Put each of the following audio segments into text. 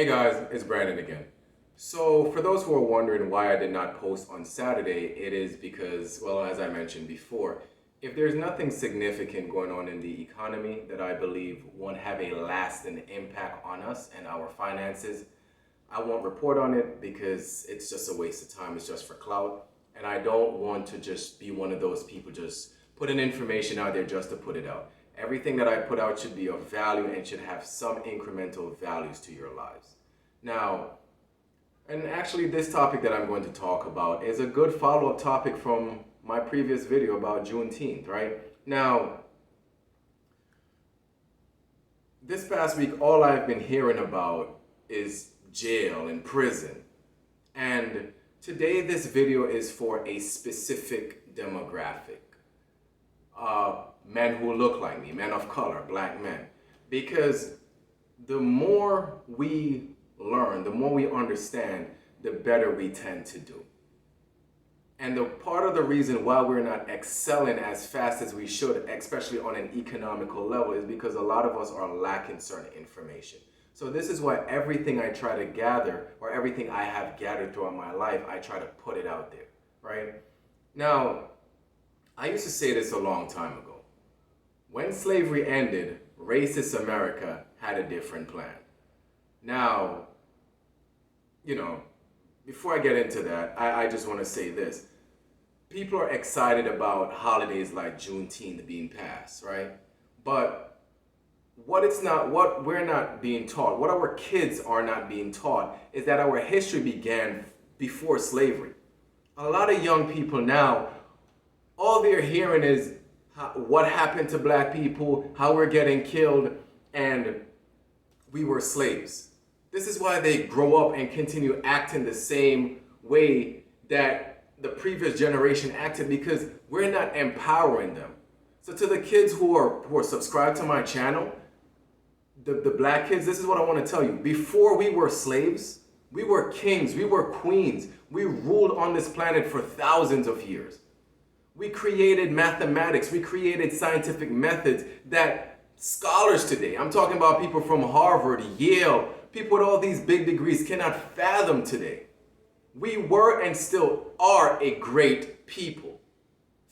Hey guys, it's Brandon again. So, for those who are wondering why I did not post on Saturday, it is because, well, as I mentioned before, if there's nothing significant going on in the economy that I believe won't have a lasting impact on us and our finances, I won't report on it because it's just a waste of time. It's just for clout. And I don't want to just be one of those people just putting information out there just to put it out. Everything that I put out should be of value and should have some incremental values to your lives. Now, and actually this topic that I'm going to talk about is a good follow-up topic from my previous video about Juneteenth, right? Now, this past week, all I've been hearing about is jail and prison. And today, this video is for a specific demographic. Men who look like me, men of color, black men. Because the more we learn, the more we understand, the better we tend to do. And the part of the reason why we're not excelling as fast as we should, especially on an economical level, is because a lot of us are lacking certain information. So this is why everything I try to gather, or everything I have gathered throughout my life, I try to put it out there, right? Now, I used to say this a long time ago. When slavery ended, racist America had a different plan. Now, before I get into that, I just want to say this. People are excited about holidays like Juneteenth being passed, right? But what we're not being taught, what our kids are not being taught, is that our history began before slavery. A lot of young people now, all they're hearing is what happened to black people, how we're getting killed, and we were slaves. This is why they grow up and continue acting the same way that the previous generation acted, because we're not empowering them. So to the kids who are subscribed to my channel, the black kids, this is what I want to tell you. Before we were slaves, we were kings, we were queens. We ruled on this planet for thousands of years. We created mathematics, we created scientific methods that scholars today, I'm talking about people from Harvard, Yale, people with all these big degrees cannot fathom today. We were and still are a great people.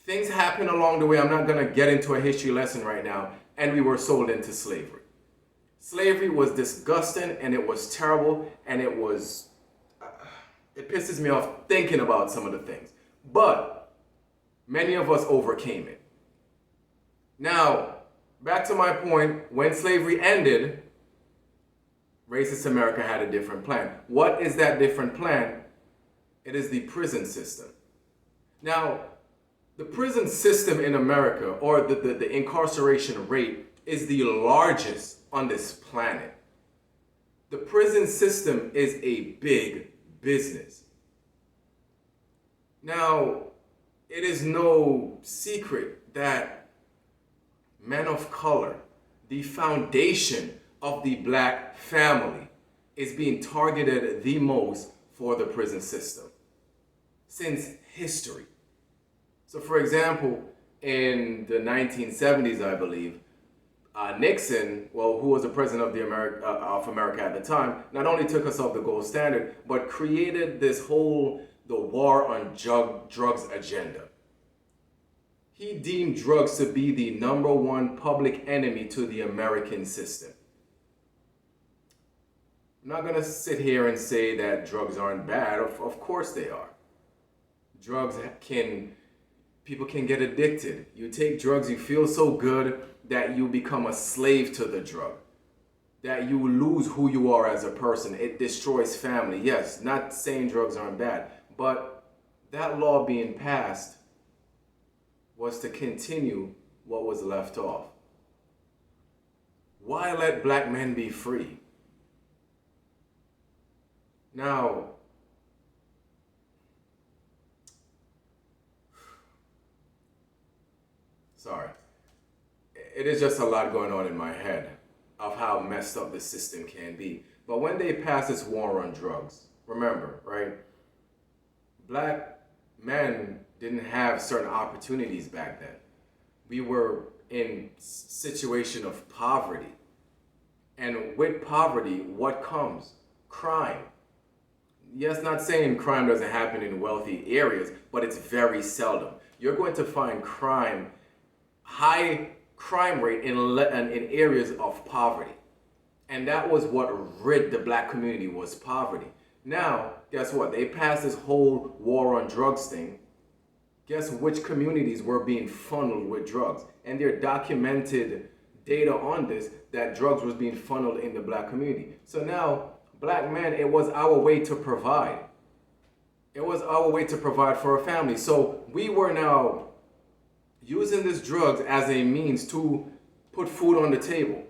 Things happened along the way. I'm not going to get into a history lesson right now. And we were sold into slavery. Slavery was disgusting and it was terrible and it pisses me off thinking about some of the things. But many of us overcame it. Now, back to my point, when slavery ended, racist America had a different plan. What is that different plan? It is the prison system. Now, the prison system in America, or the incarceration rate, is the largest on this planet. The prison system is a big business. Now, it is no secret that men of color, the foundation of the black family, is being targeted the most for the prison system since history. So for example, in the 1970s, I believe, Nixon, who was the president of America at the time, not only took us off the gold standard, but created the war on drugs agenda. He deemed drugs to be the number one public enemy to the American system. I'm not going to sit here and say that drugs aren't bad. Of course they are. People can get addicted. You take drugs, you feel so good that you become a slave to the drug. That you lose who you are as a person. It destroys family. Yes, not saying drugs aren't bad, but that law being passed was to continue what was left off. Why let black men be free? Now, sorry, it is just a lot going on in my head of how messed up the system can be. But when they passed this war on drugs, remember, right? Black men didn't have certain opportunities back then. We were in situation of poverty. And with poverty, what comes? crime. Yes, not saying crime doesn't happen in wealthy areas, but it's very seldom. You're going to find high crime rate in areas of poverty. And that was what rid the black community, was poverty. Now, guess what? They passed this whole war on drugs thing. Guess which communities were being funneled with drugs? And there documented data on this, that drugs was being funneled in the black community. So now, black men, it was our way to provide. It was our way to provide for a family. So we were now using this drugs as a means to put food on the table.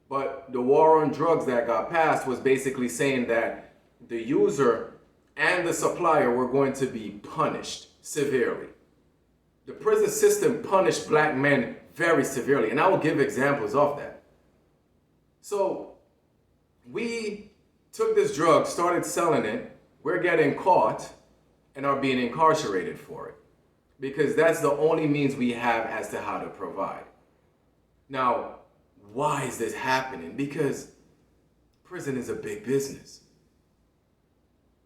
But the war on drugs that got passed was basically saying that the user and the supplier were going to be punished severely. The prison system punished black men very severely, and I will give examples of that. So we took this drug, started selling it, we're getting caught, and are being incarcerated for it. Because that's the only means we have as to how to provide. Now, why is this happening? Because prison is a big business.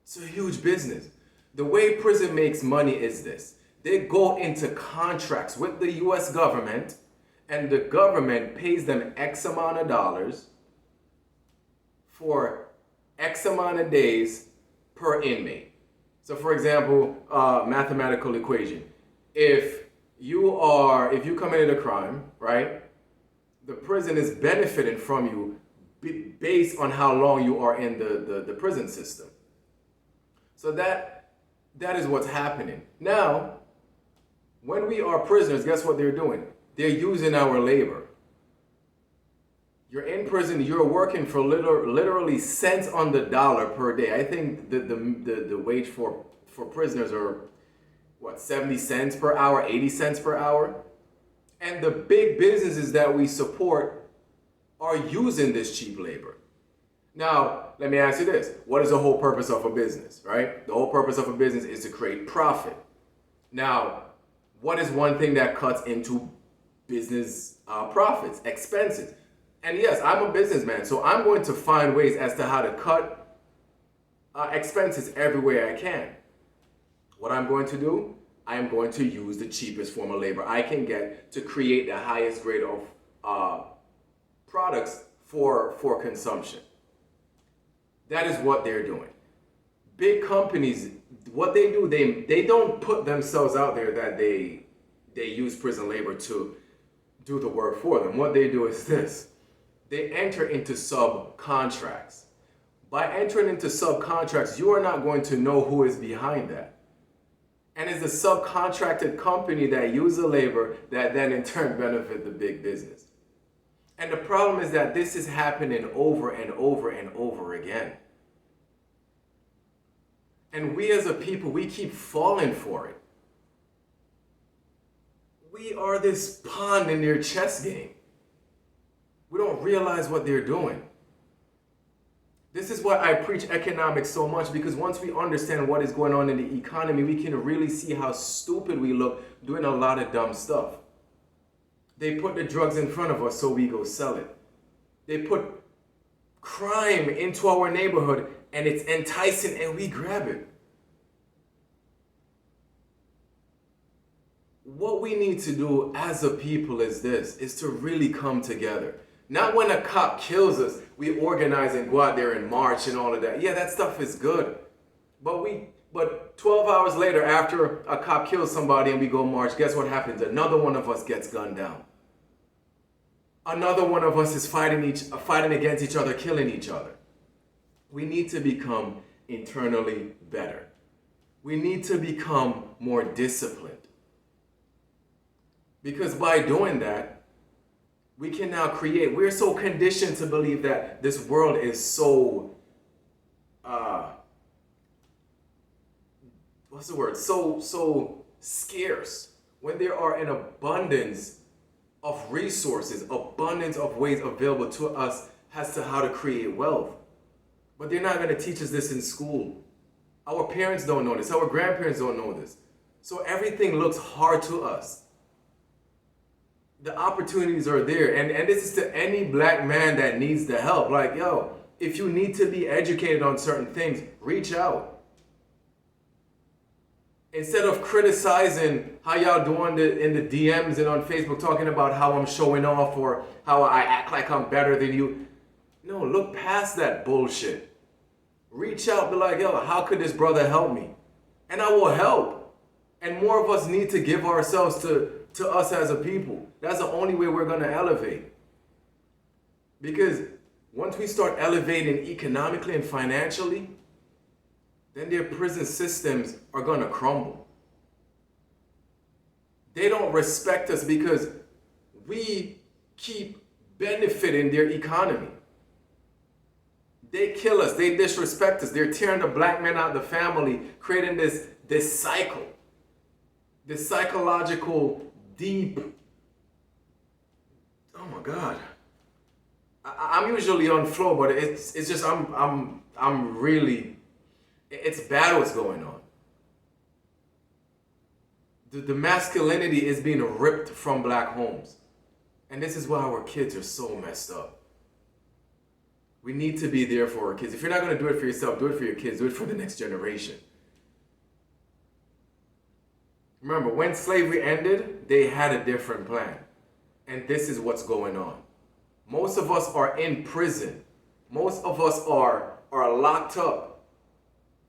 It's a huge business. The way prison makes money is this. They go into contracts with the US government, and the government pays them X amount of dollars for X amount of days per inmate. So for example, mathematical equation. If you committed a crime, right? The prison is benefiting from you based on how long you are in the prison system. So that is what's happening. Now, when we are prisoners, guess what they're doing? They're using our labor. You're in prison, you're working for literally cents on the dollar per day. I think the wage for prisoners are, 70 cents per hour, 80 cents per hour? And the big businesses that we support are using this cheap labor. Now, let me ask you this. What is the whole purpose of a business, right? The whole purpose of a business is to create profit. Now, what is one thing that cuts into business profits? Expenses. And yes, I'm a businessman, so I'm going to find ways as to how to cut expenses every way I can. What I'm going to do, I am going to use the cheapest form of labor I can get to create the highest grade of products for consumption. That is what they're doing. Big companies, what they do, they don't put themselves out there that they use prison labor to do the work for them. What they do is this. They enter into subcontracts. By entering into subcontracts, you are not going to know who is behind that. And it's the subcontracted company that use the labor that then in turn benefit the big business. And the problem is that this is happening over and over and over again. And we as a people, we keep falling for it. We are this pawn in their chess game. We don't realize what they're doing. This is why I preach economics so much, because once we understand what is going on in the economy, we can really see how stupid we look doing a lot of dumb stuff. They put the drugs in front of us so we go sell it. They put crime into our neighborhood and it's enticing and we grab it. What we need to do as a people is this, is to really come together. Not when a cop kills us, we organize and go out there and march and all of that. Yeah, that stuff is good. But 12 hours later, after a cop kills somebody and we go march, guess what happens? Another one of us gets gunned down. Another one of us is fighting against each other, killing each other. We need to become internally better. We need to become more disciplined. Because by doing that, we can now create. We're so conditioned to believe that this world is so, so scarce, when there are an abundance of resources, abundance of ways available to us as to how to create wealth. But they're not going to teach us this in school. Our parents don't know this. Our grandparents don't know this. So everything looks hard to us. The opportunities are there. And this is to any black man that needs the help. Like, yo, if you need to be educated on certain things, reach out. Instead of criticizing how y'all doing in the DMs and on Facebook talking about how I'm showing off or how I act like I'm better than you. No, look past that bullshit. Reach out, be like, yo, how could this brother help me? And I will help. And more of us need to give ourselves to us as a people. That's the only way we're gonna elevate. Because once we start elevating economically and financially, then their prison systems are gonna crumble. They don't respect us because we keep benefiting their economy. They kill us, they disrespect us, they're tearing the black man out of the family, creating this cycle, this psychological deep, oh my God. I'm usually on flow, but it's just I'm really, it's bad what's going on. The masculinity is being ripped from black homes. And this is why our kids are so messed up. We need to be there for our kids. If you're not going to do it for yourself, do it for your kids. Do it for the next generation. Remember, when slavery ended, they had a different plan. And this is what's going on. Most of us are in prison. Most of us are locked up.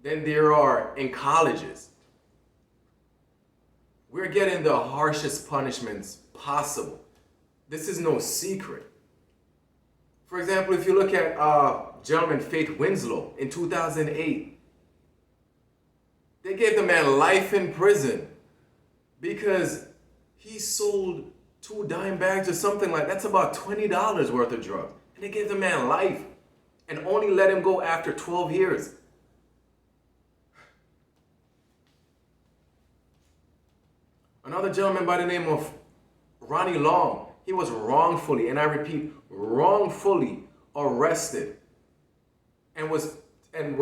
Then there are in colleges. We're getting the harshest punishments possible. This is no secret. For example, if you look at gentleman Faith Winslow in 2008, they gave the man life in prison because he sold 2 dime bags or something like that. That's about $20 worth of drugs. And they gave the man life and only let him go after 12 years. Another gentleman by the name of Ronnie Long, he was wrongfully, and I repeat, wrongfully arrested and was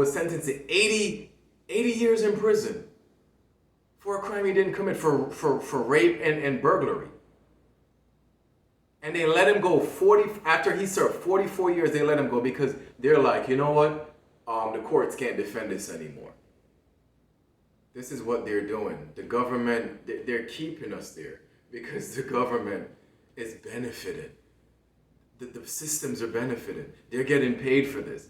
sentenced to 80 years in prison for a crime he didn't commit, for rape and burglary. And they let him go after he served 44 years, they let him go because they're like, you know what? The courts can't defend this anymore. This is what they're doing. The government, they're keeping us there because the government is benefiting. The systems are benefiting. They're getting paid for this.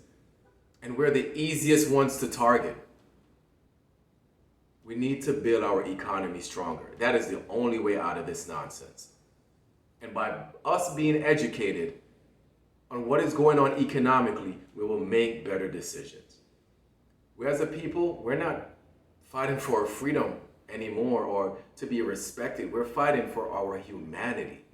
And we're the easiest ones to target. We need to build our economy stronger. That is the only way out of this nonsense. And by us being educated on what is going on economically, we will make better decisions. We as a people, we're not fighting for freedom anymore or to be respected. We're fighting for our humanity.